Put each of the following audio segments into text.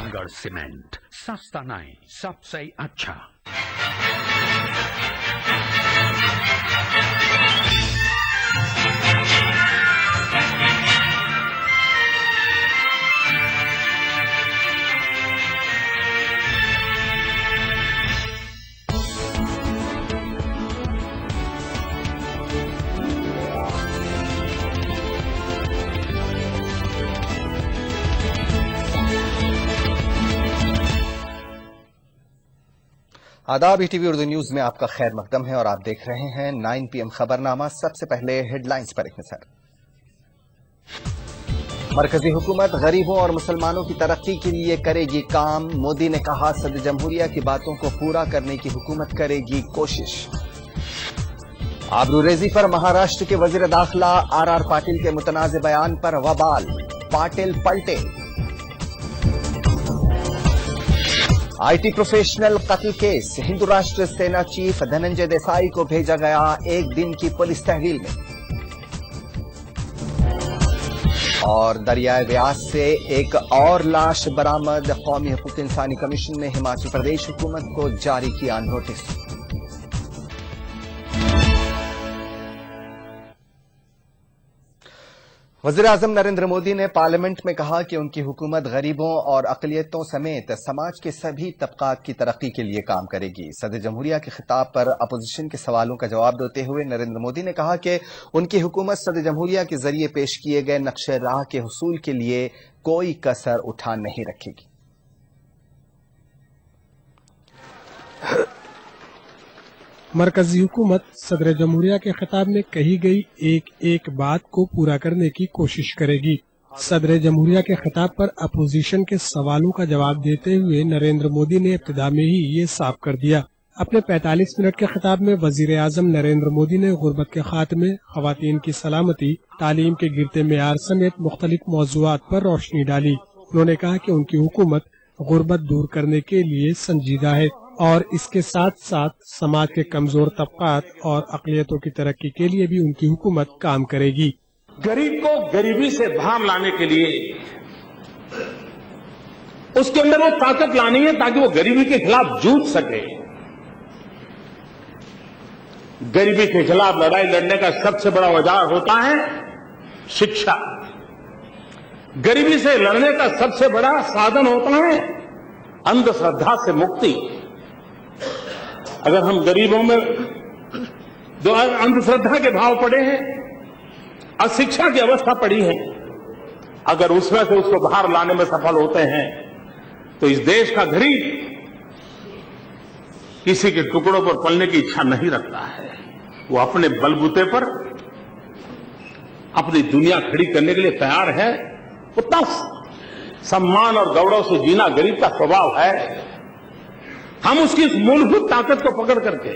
सागर cement, सस्ता नहीं सबसे अच्छा। आदाब, ईटीवी उर्दू न्यूज में आपका खैर मकदम है और आप देख रहे हैं 9 PM खबरनामा। सबसे पहले हेडलाइंस पर एक नजर। मरकजी हुकूमत गरीबों और मुसलमानों की तरक्की के लिए करेगी काम। मोदी ने कहा, सदर जमहूरिया की बातों को पूरा करने की हुकूमत करेगी कोशिश। आबरूरेजी पर महाराष्ट्र के वजीर दाखिला RR पाटिल के मुतनाज़ बयान पर वबाल, पाटिल पलटे। IT प्रोफेशनल कत्ल केस, हिंदू राष्ट्र सेना चीफ धनंजय देसाई को भेजा गया 1 दिन की पुलिस तहवील में। और दरियाए व्यास से एक और लाश बरामद, कौमी हकूक़ इंसानी कमीशन ने हिमाचल प्रदेश हुकूमत को जारी किया नोटिस। वज़ीर-ए-आज़म नरेंद्र मोदी ने पार्लियामेंट में कहा कि उनकी हुकूमत गरीबों और अक़लियतों समेत समाज के सभी तबक़ात की तरक्की के लिए काम करेगी। सदर जमहूरिया के खिताब पर अपोजिशन के सवालों का जवाब देते हुए नरेंद्र मोदी ने कहा कि उनकी हुकूमत सदर जमहूरिया के जरिए पेश किए गए नक्शे राह के हुसूल के लिए कोई कसर उठा नहीं रखेगी। मरकजी हुकूमत सदर जमहूरिया के खिताब में कही गई एक एक बात को पूरा करने की कोशिश करेगी। सदर जमहूरिया के खिताब पर अपोजिशन के सवालों का जवाब देते हुए नरेंद्र मोदी ने इब्तिदा में ही ये साफ कर दिया। अपने 45 मिनट के खिताब में वजीर आजम नरेंद्र मोदी ने गुर्बत के खात्मे, खवातीन की सलामती, तालीम के गिरते मेयार समेत मुख्तलिफ मौज़ूआत पर रोशनी डाली। उन्होंने कहा कि उनकी हुकूमत गुर्बत दूर करने के लिए संजीदा है और इसके साथ साथ समाज के कमजोर तबकात और अक़लियतों की तरक्की के लिए भी उनकी हुकूमत काम करेगी। गरीब को गरीबी से बाहर लाने के लिए उसके अंदर वो ताकत लानी है ताकि वो गरीबी के खिलाफ जूझ सके। गरीबी के खिलाफ लड़ाई लड़ने का सबसे बड़ा औजार होता है शिक्षा। गरीबी से लड़ने का सबसे बड़ा साधन होता है अंधश्रद्धा से मुक्ति। अगर हम गरीबों में जो अंधश्रद्धा के भाव पड़े हैं, अशिक्षा की अवस्था पड़ी है, अगर उसमें से उसको बाहर लाने में सफल होते हैं तो इस देश का गरीब किसी के टुकड़ों पर पलने की इच्छा नहीं रखता है। वो अपने बलबूते पर अपनी दुनिया खड़ी करने के लिए तैयार है। उतना सम्मान और गौरव से जीना गरीब का स्वभाव है। हम उसकी इस मूलभूत ताकत को पकड़ करके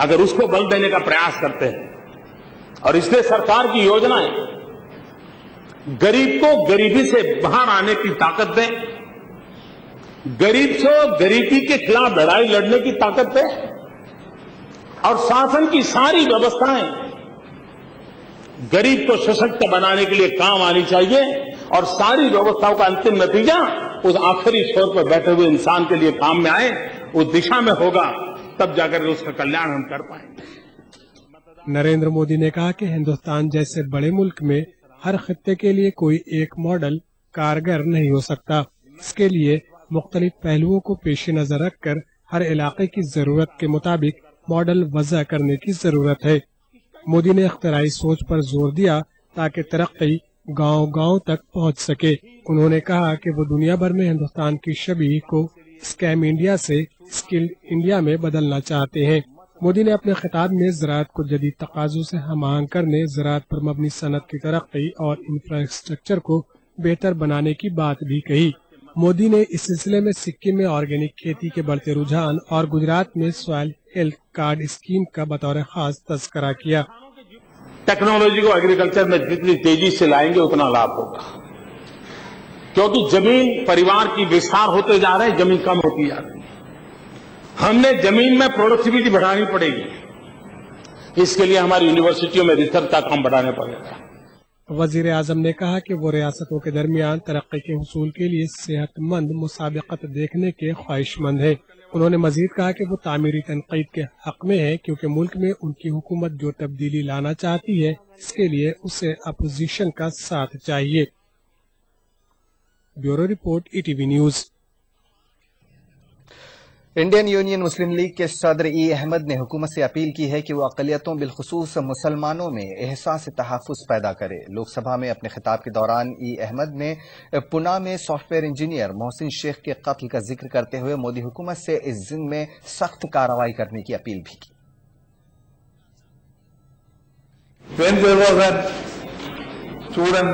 अगर उसको बल देने का प्रयास करते हैं और इसलिए सरकार की योजनाएं गरीब को गरीबी से बाहर आने की ताकत दें, गरीब से गरीबी के खिलाफ लड़ाई लड़ने की ताकत दें और शासन की सारी व्यवस्थाएं गरीब को सशक्त बनाने के लिए काम आनी चाहिए और सारी व्यवस्थाओं का अंतिम नतीजा उस आखिरी छोर पर बैठे हुए इंसान के लिए काम में आए, उस दिशा में होगा, तब जाकर उसका कल्याण हम कर पाएंगे। नरेंद्र मोदी ने कहा कि हिंदुस्तान जैसे बड़े मुल्क में हर खित्ते के लिए कोई एक मॉडल कारगर नहीं हो सकता। इसके लिए मुख्तलिफ पहलुओं को पेश नजर रखकर हर इलाके की जरूरत के मुताबिक मॉडल वज़ा करने की जरूरत है। मोदी ने इख्तिराई सोच पर जोर दिया ताकि तरक्की गांव-गांव तक पहुंच सके। उन्होंने कहा कि वो दुनिया भर में हिंदुस्तान की शबीह को स्कैम इंडिया से स्किल्ड इंडिया में बदलना चाहते हैं। मोदी ने अपने खिताब में ज़राअत को जदीद तकाज़ों से हम-आहंग करने, ज़राअत पर मबनी सनत की तरक्की और इंफ्रास्ट्रक्चर को बेहतर बनाने की बात भी कही। मोदी ने इस सिलसिले में सिक्किम में ऑर्गेनिक खेती के बढ़ते रुझान और गुजरात में सॉइल हेल्थ कार्ड स्कीम का बतौर खास तज़किरा किया। टेक्नोलॉजी को एग्रीकल्चर में जितनी तेजी से लाएंगे उतना लाभ होगा, क्योंकि जमीन परिवार की विस्तार होते जा रहे हैं, जमीन कम होती जा रही है। हमने जमीन में प्रोडक्टिविटी बढ़ानी पड़ेगी। इसके लिए हमारी यूनिवर्सिटियों में रिसर्च का काम बढ़ाना पड़ेगा। وزیر اعظم نے کہا کہ وہ ریاستوں کے درمیان ترقی کے حصول کے لیے صحت مند مسابقت دیکھنے کے خواہش مند ہیں۔ انہوں نے مزید کہا کہ وہ تعمیری تنقید کے حق میں ہے کیونکہ ملک میں ان کی حکومت جو تبدیلی لانا چاہتی ہے اس کے لیے اسے اپوزیشن کا ساتھ چاہیے۔ Bureau report ETV news. Indian Union Muslim League کے صدر احمد نے حکومت سے اپیل کی ہے کہ وہ اقلیتوں بالخصوص مسلمانوں میں احساس تحفظ پیدا کرے۔ لوک سبھا میں اپنے خطاب کے دوران احمد نے پونا میں سافٹ ویئر انجینئر محسن شیخ کے قتل کا ذکر کرتے ہوئے مودی حکومت سے اس ضمن میں سخت کارروائی کرنے کی اپیل بھی کی۔ When there was a student,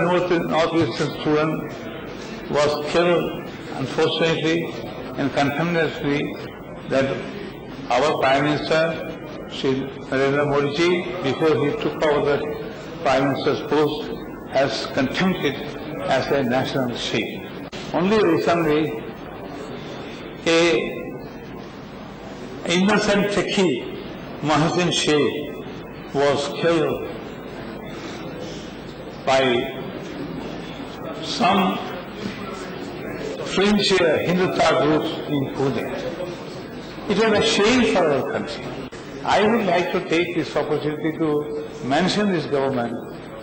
northeastern student, was killed, unfortunately and contaminatously, that our Prime Minister, Shri Narendra Modi ji, before he took over the Prime Minister's post, has condemned it as a national shame. Only recently, a innocent Tekhi, Mohsin Sheikh, was killed by some fringe Hindutva groups in Pune. It was a shame for our country. I would like to take this opportunity to mention this government.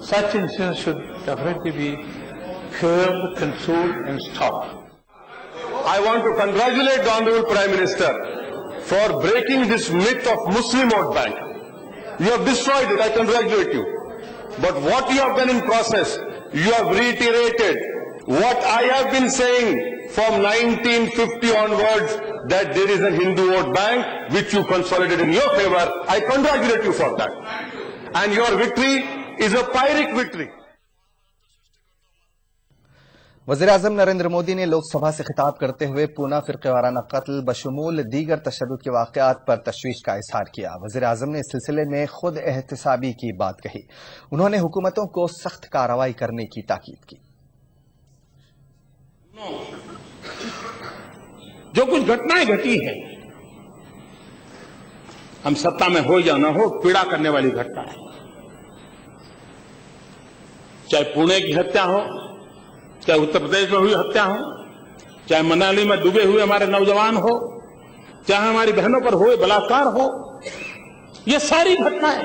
Such incidents should definitely be curbed, controlled and stopped. I want to congratulate the Honorable Prime Minister for breaking this myth of Muslim vote bank. You have destroyed it, I congratulate you. But what you have done in process, you have reiterated what I have been saying from 1950 onwards, that there is a Hindu vote bank which you consolidated in your favor. I congratulate you for that. And your victory is a Pyrrhic victory. وزیر اعظم نریندر مودی نے لوک سبھا سے خطاب کرتے ہوئے پونا فرقہ وارانہ قتل بشمول دیگر تشدد کے واقعات پر تشویش کا اظہار کیا۔ وزیر اعظم نے اس سلسلے میں خود احتسابی کی بات کہی۔ انہوں نے حکومتوں کو سخت کارروائی کرنے کی تاکید کی۔ جو کچھ گھٹنائیں گھٹی ہیں، ہم سत्ता میں ہو یا نہ ہو، پیڑا کرنے والی گھٹنا ہے۔ چاہے پونے کی ہتیا ہو، چاہے اتر پردیش میں ہوئی ہتیا ہو، چاہے منالی میں ڈوبے ہوئے ہمارے نوجوان ہو، چاہے ہماری بہنوں پر ہوئے بلاکار ہو، یہ ساری گھٹنائیں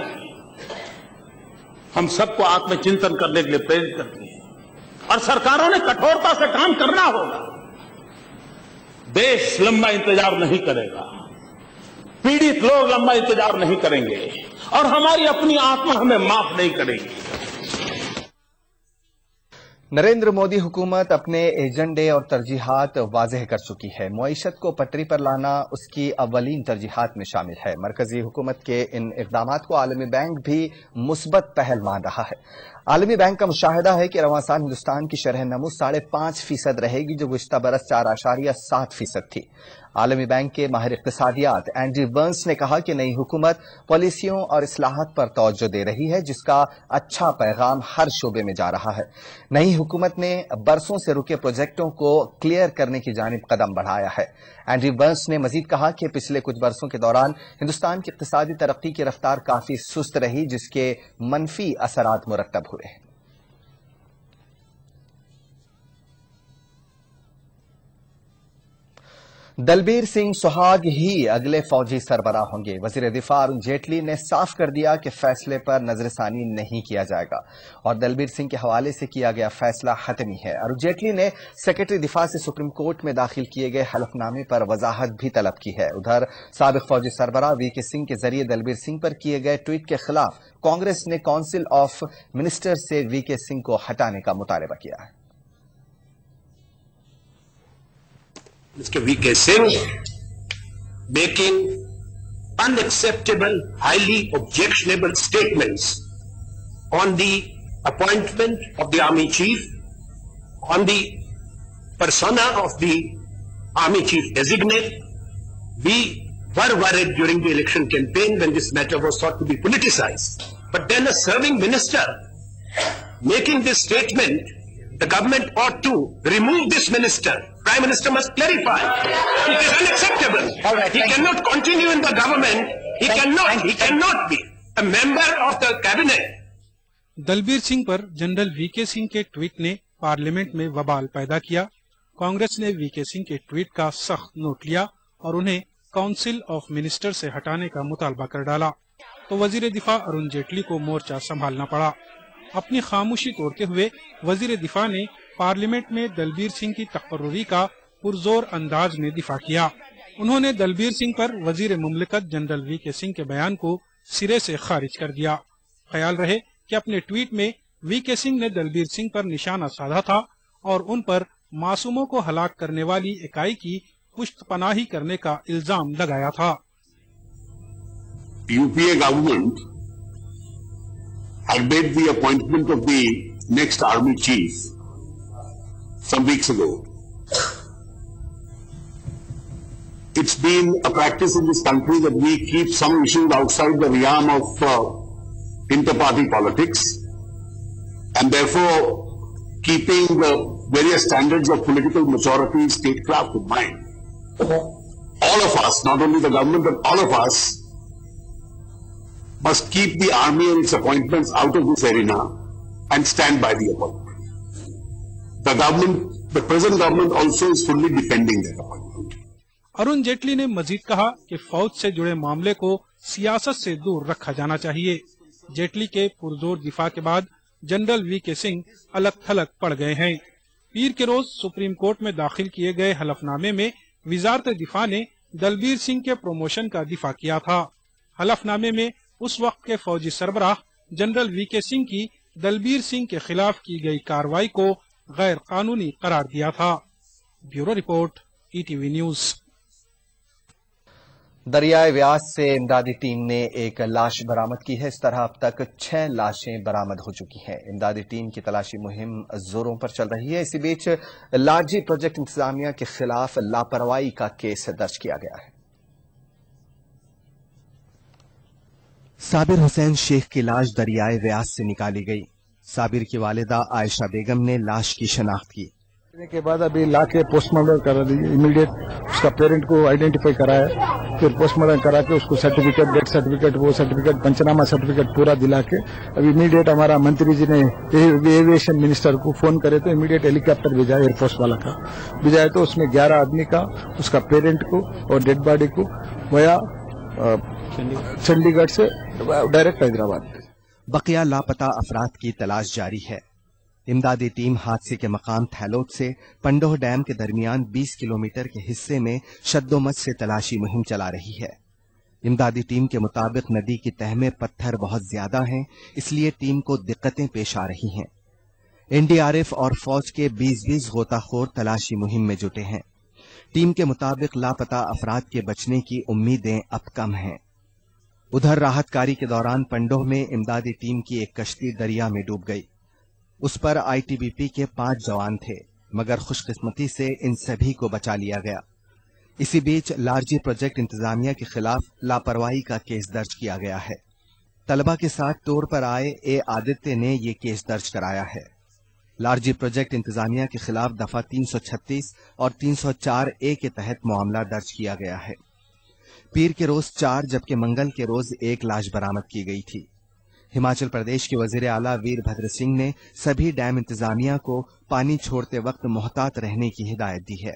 ہم سب کو آتم چنتن کرنے کے لیے پریرت کرتی ہیں، اور سرکاروں نے کٹھورتا سے کام کرنا ہوگا۔ دیش لمبا انتظار نہیں کرے گا، پیڑت لوگ لمبا انتظار نہیں کریں گے، اور ہماری اپنی آتما ہمیں معاف نہیں کرے گی۔ نریندر مودی حکومت اپنے ایجنڈے اور ترجیحات واضح کر چکی ہے۔ معیشت کو پٹری پر لانا اس کی اولین ترجیحات میں شامل ہے۔ مرکزی حکومت کے ان اقدامات کو عالمی بینک بھی مثبت پہل مان رہا ہے۔ عالمی بینک کا مشاہدہ ہے کہ رواں سال ہندوستان کی شرح نمو 5.5% رہے گی، جو گزشتہ برس 4.7% تھی۔ عالمی بینک کے ماہر اقتصادیات اینڈریو برنس نے کہا کہ نئی حکومت پالیسیوں اور اصلاحات پر توجہ دے رہی ہے، جس کا اچھا پیغام ہر شعبے میں جا رہا ہے۔ نئی حکومت نے برسوں سے رکے پروجیکٹوں کو کلیئر کرنے کی جانب قدم بڑھایا ہے۔ اینڈریو برنس نے مزید کہا کہ پچھلے کچھ برسوں کے دوران ہندوستان کی اقتصادی ترقی کی رفتار کافی سست رہی، جس کے منفی اثرات مرتب ہوئے ہیں۔ دلبیر سنگھ سہاگ ہی اگلے فوجی سربراہ ہوں گے۔ وزیر دفاع ارون جیٹلی نے صاف کر دیا کہ فیصلے پر نظر ثانی نہیں کیا جائے گا اور دلبیر سنگھ کے حوالے سے کیا گیا فیصلہ حتمی ہے۔ ارون جیٹلی نے سیکرٹری دفاع سے سپریم کورٹ میں داخل کیے گئے حلف نامے پر وضاحت بھی طلب کی ہے۔ ادھر سابق فوجی سربراہ وی کے سنگھ کے ذریعے دلبیر سنگھ پر کیے گئے ٹویٹ کے خلاف کانگریس نے کونسل آف منسٹر سے وی کے سنگھ کو ہٹانے کا مطالبہ کیا ہے۔ Mr. V.K. Singh making unacceptable, highly objectionable statements on the appointment of the Army Chief, on the persona of the Army Chief designate. We were worried during the election campaign when this matter was thought to be politicized. But then a serving minister making this statement, the government ought to remove this minister. Prime Minister must clarify. It is unacceptable. He cannot continue in the government. He cannot be a member of the cabinet. Dalbir Singh पर general VK Singh के tweet ने parliament में बवाल पैदा किया। कांग्रेस ने VK Singh के tweet का सख्त नोट लिया और उन्हें काउंसिल ऑफ मिनिस्टर से हटाने का मुतालबा कर डाला, तो वजीर दिफा अरुण जेटली को मोर्चा संभालना पड़ा। अपनी खामोशी तोड़ते हुए वजीर दिफा ने पार्लियामेंट में दलबीर सिंह की तकर्रुरी का पुरजोर अंदाज में दिफा किया। उन्होंने दलबीर सिंह पर वजीर मुमलिकत जनरल वीके सिंह के बयान को सिरे से खारिज कर दिया। ख्याल रहे कि अपने ट्वीट में वीके सिंह ने दलबीर सिंह पर निशाना साधा था और उन पर मासूमों को हलाक करने वाली इकाई की पुश्तपनाही करने का इल्जाम लगाया था। UPA government had made the appointment of the next army chief some weeks ago. It's been a practice in this country that we keep some issues outside the realm of inter-party politics, and therefore keeping the various standards of political maturity, statecraft in mind. All of us, not only the government but all of us, must keep the army and its appointments out of this arena and stand by the appointment. The present government also is fully defending that appointment. Arun Jaitley ने मजीद कहा कि फौज से जुड़े मामले को सियासत से दूर रखा जाना चाहिए। जेटली के पुरजोर दिफा के बाद जनरल वीके सिंह अलग थलग पड़ गए हैं। पीर के रोज सुप्रीम कोर्ट में दाखिल किए गए हलफनामे में वजारत दिफा ने दलबीर सिंह के प्रमोशन का दिफा किया था। हलफनामे में उस वक्त के फौजी सरबराह जनरल वीके सिंह की दलबीर सिंह के खिलाफ की गई कार्रवाई को गैर कानूनी करार दिया था। Bureau report, ETV news. दरियाए व्यास से इमदादी टीम ने एक लाश बरामद की है। इस तरह अब तक 6 लाशें बरामद हो चुकी हैं। इमदादी टीम की तलाशी मुहिम जोरों पर चल रही है। इसी बीच लारजी प्रोजेक्ट इंतजामिया के खिलाफ लापरवाही का केस दर्ज किया गया है। साबिर हुसैन शेख की लाश दरियाए व्यास से निकाली गई। साबिर की वालिदा आयशा बेगम ने लाश की शनाख्त की के बाद अभी ला के पोस्टमार्टम करा दी। इमीडिएट उसका पेरेंट को आइडेंटिफाई कराया, फिर पोस्टमार्टम करा के उसको सर्टिफिकेट, डेथ सर्टिफिकेट, वो सर्टिफिकेट, पंचनामा सर्टिफिकेट पूरा दिला के अभी इमीडिएट हमारा मंत्री जी ने एविएशन मिनिस्टर को फोन करे तो इमीडिएट हेलीकॉप्टर भेजा, एयरफोर्स वाला का भेजा, तो उसमें 11 आदमी का, उसका पेरेंट को और डेड बॉडी को वया चंडीगढ़ से डायरेक्ट हैदराबाद। बकिया लापता अफराद की तलाश जारी है। इमदादी टीम हादसे के मकाम थैलोट से पंडोह डैम के दरमियान 20 किलोमीटर के हिस्से में शद्दोमत से तलाशी मुहिम चला रही है। इमदादी टीम के मुताबिक नदी की तह में पत्थर बहुत ज्यादा हैं, इसलिए टीम को दिक्कतें पेश आ रही हैं। NDRF और फौज के 20-20 गोताखोर तलाशी मुहिम में जुटे हैं। टीम के मुताबिक लापता अफराद के बचने की उम्मीदें अब कम हैं। उधर राहत कार्य के दौरान पंडोह में इमदादी टीम की एक कश्ती दरिया में डूब गई। उस पर ITBP के 5 जवान थे, मगर खुशकिस्मती से इन सभी को बचा लिया गया। इसी बीच लारजी प्रोजेक्ट इंतजामिया के खिलाफ लापरवाही का केस दर्ज किया गया है। तलबा के साथ टूर पर आए ए आदित्य ने ये केस दर्ज कराया है। लारजी प्रोजेक्ट इंतजामिया के खिलाफ दफा 336 और 304A के तहत मामला दर्ज किया गया है। पीर के रोज 4 जबकि मंगल के रोज 1 लाश बरामद की गई थी। हिमाचल प्रदेश के वजीर आला वीरभद्र सिंह ने सभी डैम इंतजामिया को पानी छोड़ते वक्त मोहतात रहने की हिदायत दी है।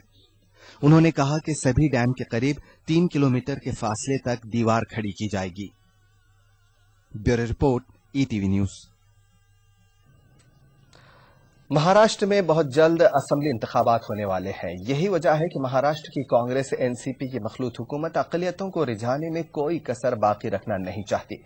उन्होंने कहा कि सभी डैम के करीब 3 किलोमीटर के फासले तक दीवार खड़ी की जाएगी। Bureau report, ETV news. Maharashtra में बहुत जल्द असेंबली इंतखाबात होने वाले हैं। यही वजह है कि महाराष्ट्र की कांग्रेस NCP की मखलूत हुकूमत अक़लियतों को रिझाने में कोई कसर बाकी रखना नहीं चाहती।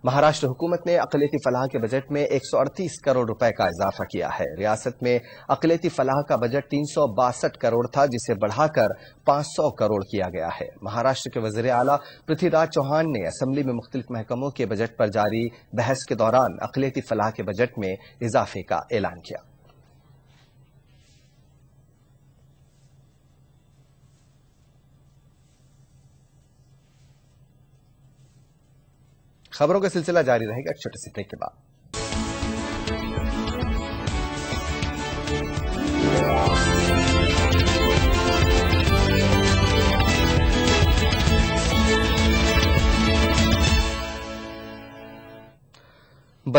महाराष्ट्र हुकूमत ने अक़लियती फलाह के बजट में 138 करोड़ रुपए का इजाफा किया है। रियासत में अक़लियती फलाह का बजट 362 करोड़ था, जिसे बढ़ाकर 500 करोड़ किया गया है। महाराष्ट्र के वज़ीर आला पृथ्वीराज चौहान ने असेंबली में मुख्तलिफ महकमों के बजट पर जारी बहस के दौरान अक़लियती फलाह के बजट में इजाफे का ऐलान किया। खबरों का सिलसिला जारी रहेगा एक छोटे से ब्रेक के बाद।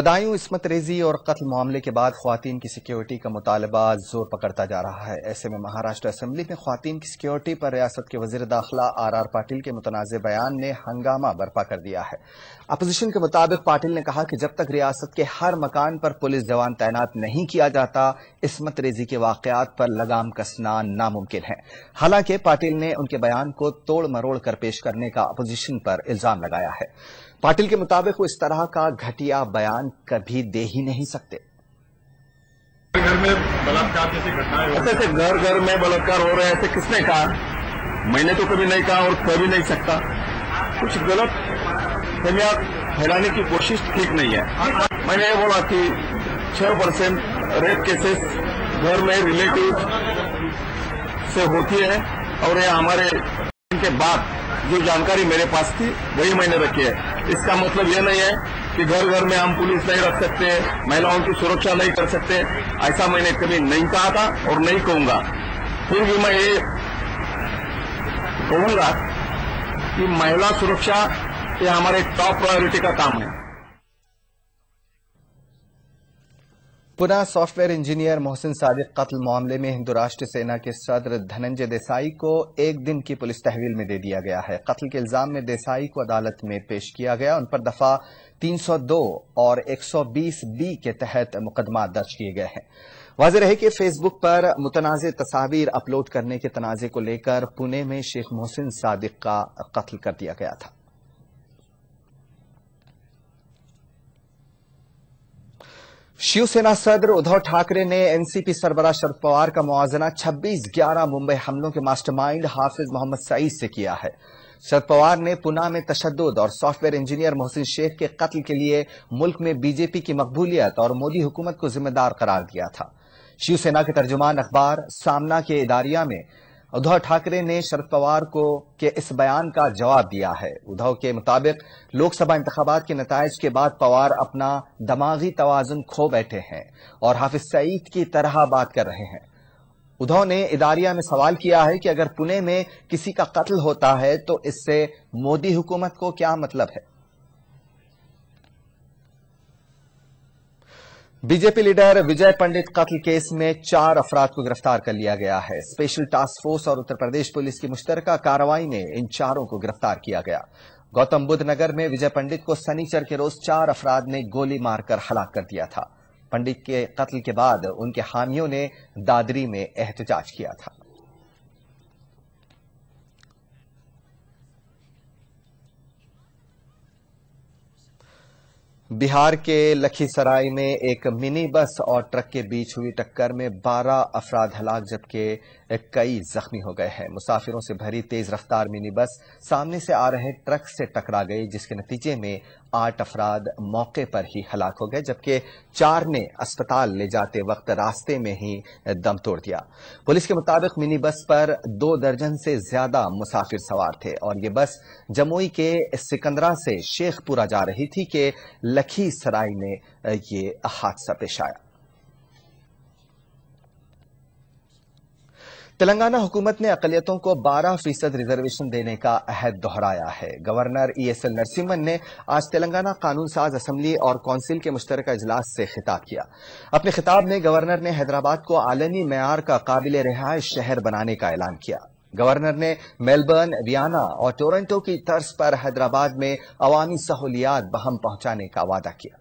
بدایوں عصمت ریزی اور قتل معاملے کے بعد خواتین کی سیکیورٹی کا مطالبہ زور پکڑتا جا رہا ہے. ایسے میں مہاراشٹر اسمبلی میں خواتین کی سیکیورٹی پر ریاست کے وزیر داخلہ آر پاٹل کے متنازع بیان نے ہنگامہ برپا کر دیا ہے. اپوزیشن کے مطابق پاٹل نے کہا کہ جب تک ریاست کے ہر مکان پر پولیس جوان تعینات نہیں کیا جاتا عصمت ریزی کے واقعات پر لگام کسنا ناممکن ہے. حالانکہ پاٹل نے ان کے بیان کو توڑ مروڑ کر پیش کرنے کا اپوزیشن پر الزام لگایا ہے. پاٹل کے مطابق وہ اس طرح کا گھٹیا بیان کبھی دے ہی نہیں سکتے. گھر میں بلاکار جیسی گھٹنائیں ایسے گھر گھر میں بلاکار ہو رہے ہیں ایسے کس نے کہا؟ میں نے تو کبھی نہیں کہا اور کبھی نہیں سکتا. کچھ غلط فہمیاں پھیلانے کی کوشش ٹھیک نہیں ہے. میں نے یہ بولا کہ 6% ریپ کیسز گھر میں ریلیٹیو سے ہوتی ہے اور یہ ہمارے کے بعد جو جانکاری میرے پاس تھی وہی میں نے رکھی ہے. اس کا مطلب یہ نہیں ہے کہ گھر گھر میں ہم پولیس نہیں رکھ سکتے, مہیلاؤں کی سرکشا نہیں کر سکتے. ایسا میں نے کبھی نہیں کہا تھا اور نہیں کہوں گا. پھر بھی میں یہ کہوں گا کہ مہیلا سرکشا یہ ہمارے ٹاپ پرائیورٹی کا کام ہے. پناہ سافٹ ویئر انجینئر محسن صادق قتل معاملے میں ہندو راشٹر سینا کے صدر دھننجے دیسائی کو 1 دن کی پولیس تحویل میں دے دیا گیا ہے. قتل کے الزام میں دیسائی کو عدالت میں پیش کیا گیا. ان پر دفعہ 302 اور 120B کے تحت مقدمات درج کیے گئے ہیں. واضح رہے کہ فیس بک پر متنازع تصاویر اپلوڈ کرنے کے تنازع کو لے کر پونے میں شیخ محسن صادق کا قتل کر دیا گیا تھا. شیو سینا صدر ادھو ٹھاکرے نے این سی پی سربراہ شرد پوار کا موازنہ 26/11 ممبئی حملوں کے ماسٹر مائنڈ حافظ محمد سعید سے کیا ہے. شرد پوار نے پناہ میں تشدد اور سافٹ ویئر انجینئر محسن شیخ کے قتل کے لیے ملک میں بی جے پی کی مقبولیت اور مودی حکومت کو ذمہ دار قرار دیا تھا. شیو سینا کے ترجمان اخبار سامنا کے اداریہ میں ادھو ٹھاکرے نے شرد پوار کو کے اس بیان کا جواب دیا ہے. ادھو کے مطابق لوک سبھا انتخابات کے نتائج کے بعد پوار اپنا دماغی توازن کھو بیٹھے ہیں اور حافظ سعید کی طرح بات کر رہے ہیں. ادھو نے اداریہ میں سوال کیا ہے کہ اگر پونے میں کسی کا قتل ہوتا ہے تو اس سے مودی حکومت کو کیا مطلب ہے. بی جے پی لیڈر وجے پنڈت قتل کیس میں 4 افراد کو گرفتار کر لیا گیا ہے. اسپیشل ٹاسک فورس اور اتر پردیش پولیس کی مشترکہ کارروائی میں ان 4 کو گرفتار کیا گیا. گوتم بدھ نگر میں وجے پنڈت کو سنیچر کے روز 4 افراد نے گولی مار کر ہلاک کر دیا تھا. پنڈت کے قتل کے بعد ان کے حامیوں نے دادری میں احتجاج کیا تھا. بہار کے لکھی سرائی میں ایک منی بس اور ٹرک کے بیچ ہوئی ٹکر میں 12 افراد ہلاک جبکہ کئی زخمی ہو گئے ہیں. مسافروں سے بھری تیز رفتار منی بس سامنے سے آ رہے ٹرک سے ٹکرا گئی جس کے نتیجے میں 8 افراد موقع پر ہی ہلاک ہو گئے جبکہ 4 نے اسپتال لے جاتے وقت راستے میں ہی دم توڑ دیا. پولیس کے مطابق منی بس پر 2 درجن سے زیادہ مسافر سوار تھے اور یہ بس جموئی کے سکندرا سے شیخ پورہ جا رہی تھی کہ لکھی سرائی میں یہ حادثہ پیش آیا. تلنگانہ حکومت نے اقلیتوں کو 12% ریزرویشن دینے کا عہد دہرایا ہے. گورنر ESL نرسمہن نے آج تلنگانہ قانون ساز اسمبلی اور کونسل کے مشترکہ اجلاس سے خطاب کیا. اپنے خطاب میں گورنر نے حیدرآباد کو عالمی معیار کا قابل رہائش شہر بنانے کا اعلان کیا. گورنر نے میلبرن، ویانا اور ٹورنٹو کی طرز پر حیدرآباد میں عوامی سہولیات بہم پہنچانے کا وعدہ کیا.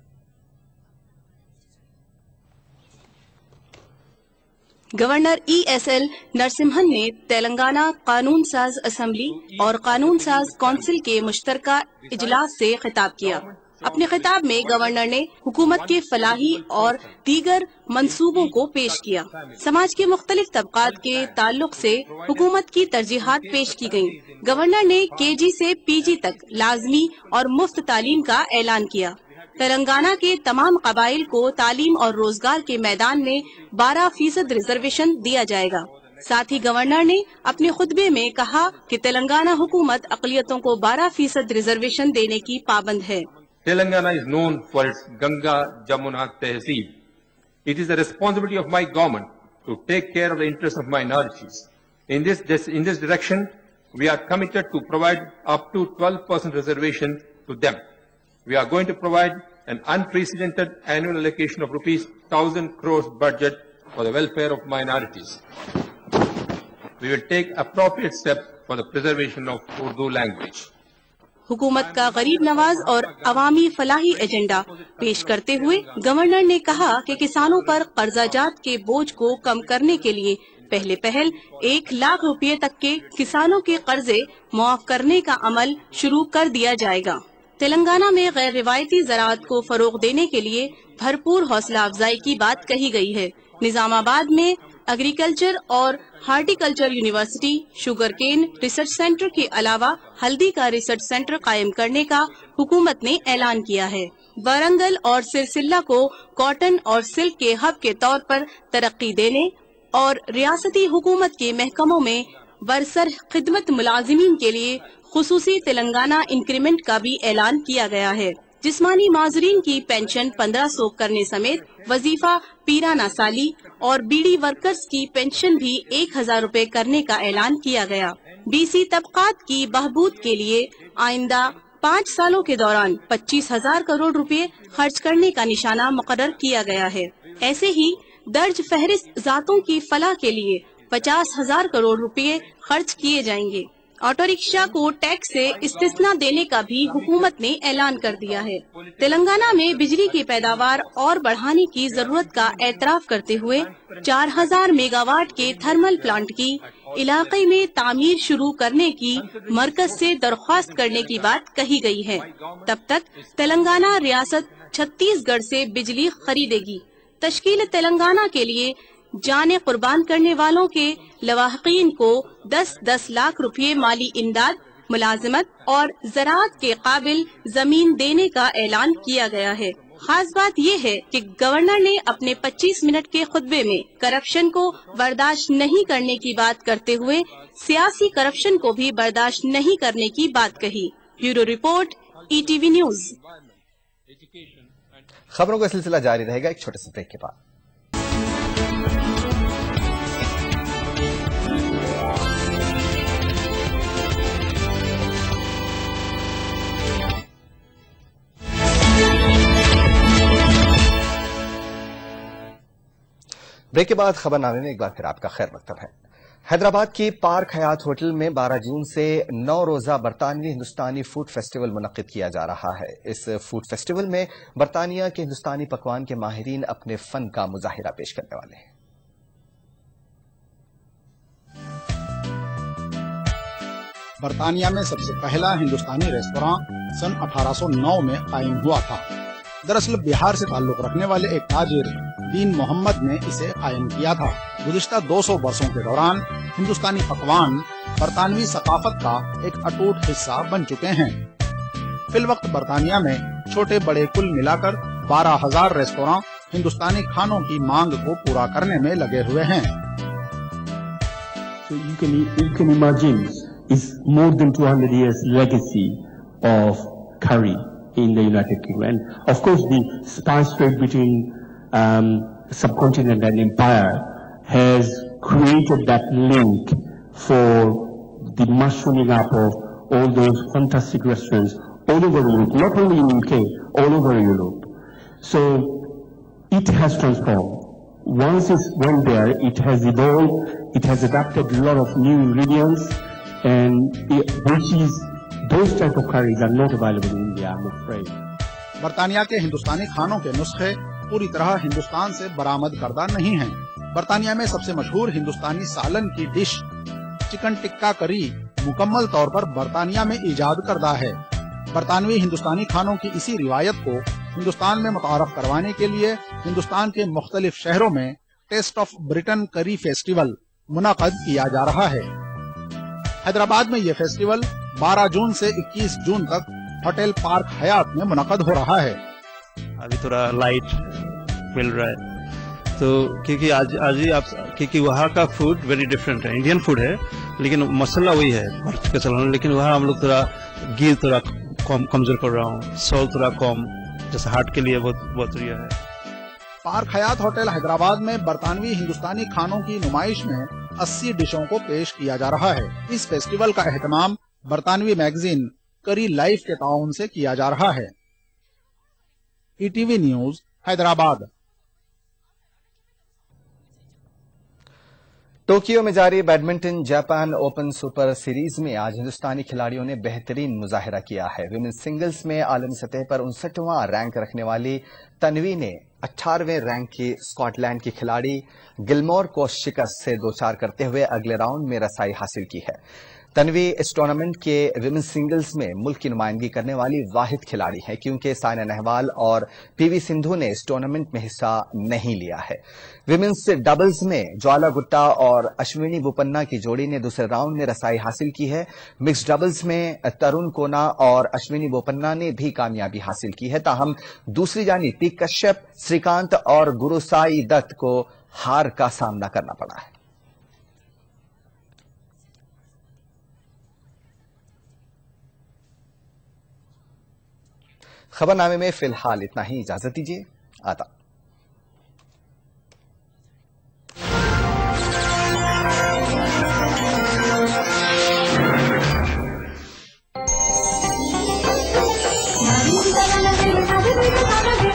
گورنر ESL نرسمہن نے تلنگانہ قانون ساز اسمبلی اور قانون ساز کونسل کے مشترکہ اجلاس سے خطاب کیا. اپنے خطاب میں گورنر نے حکومت کے فلاحی اور دیگر منصوبوں کو پیش کیا. سماج کے مختلف طبقات کے تعلق سے حکومت کی ترجیحات پیش کی گئیں. گورنر نے KG سے PG تک لازمی اور مفت تعلیم کا اعلان کیا. تلنگانہ کے تمام قبائل کو تعلیم اور روزگار کے میدان میں 12% ریزرویشن دیا جائے گا. ساتھ ہی گورنر نے اپنے خطبے میں کہا کہ تلنگانہ حکومت اقلیتوں کو 12% ریزرویشن دینے کی پابند ہے. Telangana is known for its Ganga Jamuna Tehzeeb. It is the responsibility of my government to take care of the interests of minorities. In this direction, we are committed to provide up to 12% reservation to them. We are going to provide an unprecedented annual allocation of rupees 1,000 crores budget for the welfare of minorities. We will take appropriate steps for the preservation of Urdu language. हुकूमत का गरीब नवाज और अवामी Falahi agenda पेश करते हुए governor ने कहा कि किसानों पर कर्जाजात के बोझ को कम करने के लिए पहले पहल 1 लाख रुपए तक के किसानों के कर्जे मुआफ करने का अमल शुरू कर दिया जाएगा। तेलंगाना में गैर रिवायती ज़राअत को फरोग देने के लिए भरपूर हौसला अफजाई की बात कही गई है। निजामाबाद में एग्रीकल्चर और horticulture university, sugar cane research centre के अलावा हल्दी का रिसर्च सेंटर कायम करने का हुकूमत ने ऐलान किया है। वारंगल और सिरसिल्ला को कॉटन और सिल्क के हब के तौर पर तरक्की देने और रियासती हुकूमत के महकमों में बरसर खिदमत मुलाजिमीन के लिए खुसूसी तेलंगाना इंक्रीमेंट का भी ऐलान किया गया है। जिस्मानी माजरीन की पेंशन 1500 करने समेत वजीफा पीराना साली और बीड़ी वर्कर्स की पेंशन भी 1000 रुपए करने का ऐलान किया गया। बीसी तबकात की बहबूद के लिए आइंदा 5 सालों के दौरान 25,000 करोड़ रुपए खर्च करने का निशाना मुकर्रर किया गया है। ऐसे ही दर्ज फहरिस्त जातों की फलाह के लिए 50,000 करोड़ रुपए खर्च किए जाएंगे। ऑटो रिक्शा को टैक्स से इस्तिस्ना देने का भी हुकूमत ने ऐलान कर दिया है। तेलंगाना में बिजली की पैदावार और बढ़ाने की जरूरत का एतराफ करते हुए 4000 मेगावाट के थर्मल प्लांट की इलाके में तामीर शुरू करने की मरकज से दरख्वास्त करने की बात कही गई है। तब तक तेलंगाना रियासत छत्तीसगढ़ से बिजली खरीदेगी। तश्कील तेलंगाना के लिए जाने कुर्बान करने वालों के लवाहकीन को 10-10 लाख रुपए माली इमदाद, मुलाजिमत और ज़राअत के काबिल जमीन देने का ऐलान किया गया है। खास बात ये है कि गवर्नर ने अपने 25 मिनट के खुतबे में करप्शन को बर्दाश्त नहीं करने की बात करते हुए सियासी करप्शन को भी बर्दाश्त नहीं करने की बात कही। Bureau report, ETV news. खबरों का सिलसिला जारी रहेगा एक छोटे से ब्रेक के बाद। ब्रेक के बाद खबरनामे में एक बार फिर आपका खैर मकतब है। हैदराबाद की पार्क हयात होटल में 12 जून से 9 रोजा बरतानवी हिंदुस्तानी फूड फेस्टिवल मुनक्किद किया जा रहा है। इस फूड फेस्टिवल में बरतानिया के हिंदुस्तानी पकवान के माहिरीन अपने फन का मुजाहिरा पेश करने वाले हैं। बरतानिया में सबसे पहला हिंदुस्तानी रेस्तोरां सन 1809 में कायम हुआ था। दरअसल बिहार से ताल्लुक रखने वाले एक ताजिर दीन मोहम्मद ने इसे कायम किया था। गुज़िश्ता 200 वर्षों के दौरान हिंदुस्तानी पकवान बरतानवी सकाफत का एक अटूट हिस्सा बन चुके हैं। फिलवक्त बरतानिया में छोटे बड़े कुल मिलाकर 12,000 रेस्तोरां हिंदुस्तानी खानों की मांग को पूरा करने में लगे हुए हैं। So you can imagine it's more than 200 years legacy of curry in the United Kingdom. And of course the spice trade between subcontinent and empire has created that link for the mushrooming up of all those fantastic restaurants all over Europe, not only in UK, all over Europe. So it has transformed. Once it's went there, it has evolved, it has adapted a lot of new ingredients, and those type of curries are not available in India, I'm afraid. बरतानिया के हिंदुस्तानी खानों के नुस्खे पूरी तरह हिंदुस्तान से बरामद करदा नहीं हैं। बरतानिया में सबसे मशहूर हिंदुस्तानी सालन की डिश चिकन टिक्का करी मुकम्मल तौर पर बरतानिया में इजाद करदा है। बरतानवी हिंदुस्तानी खानों की इसी रिवायत को हिंदुस्तान में मुतारफ करवाने के लिए हिंदुस्तान के मुख्तलिफ शहरों में टेस्ट ऑफ ब्रिटेन करी फेस्टिवल मुनक़द किया जा रहा है। हैदराबाद में ये फेस्टिवल 12 जून से 21 जून तक होटल पार्क हयात में मुनक़द हो रहा है। अभी थोड़ा लाइट मिल रहा है तो क्योंकि आज ही आप क्योंकि वहाँ का फूड वेरी डिफरेंट है। इंडियन फूड है लेकिन मसाला वही है मर्च का चलाना, लेकिन वहाँ हम लोग थोड़ा घी थोड़ा कमजोर कर रहा हूँ, सॉल्ट थोड़ा कम, जैसे हार्ट के लिए बहुत बढ़िया है। पार्क हयात होटल हैदराबाद में बरतानवी हिंदुस्तानी खानों की नुमाइश में 80 डिशों को पेश किया जा रहा है। इस फेस्टिवल का एहतमाम बरतानवी मैगजीन करी लाइफ के ताउन से किया जा रहा है। ETV news Hyderabad. टोक्यो में जारी badminton Japan open super series में आज हिंदुस्तानी खिलाड़ियों ने बेहतरीन मुजाहिरा किया है। विमेंस सिंगल्स में आलमी सतह पर 59वां रैंक रखने वाली तन्वी ने 18वें रैंक की स्कॉटलैंड की खिलाड़ी गिलमोर को शिकस्त से 2-4 करते हुए अगले राउंड में रसाई हासिल की है। तन्वी इस टूर्नामेंट के विमेंस सिंगल्स में मुल्क की नुमाइंदगी करने वाली वाहिद खिलाड़ी है, क्योंकि साइना नेहवाल और पीवी सिंधु ने इस टूर्नामेंट में हिस्सा नहीं लिया है। विमेंस डबल्स में ज्वाला गुट्टा और अश्विनी बोपन्ना की जोड़ी ने दूसरे राउंड में रसाई हासिल की है। मिक्स्ड डबल्स में तरुण कोना और अश्विनी बोपन्ना ने भी कामयाबी हासिल की है। ताहम दूसरी जानी पी कश्यप, श्रीकांत और गुरुसाई दत्त को हार का सामना करना पड़ा है। खबरनामे में फिलहाल इतना ही, इजाजत दीजिए, आदाब। Thank you.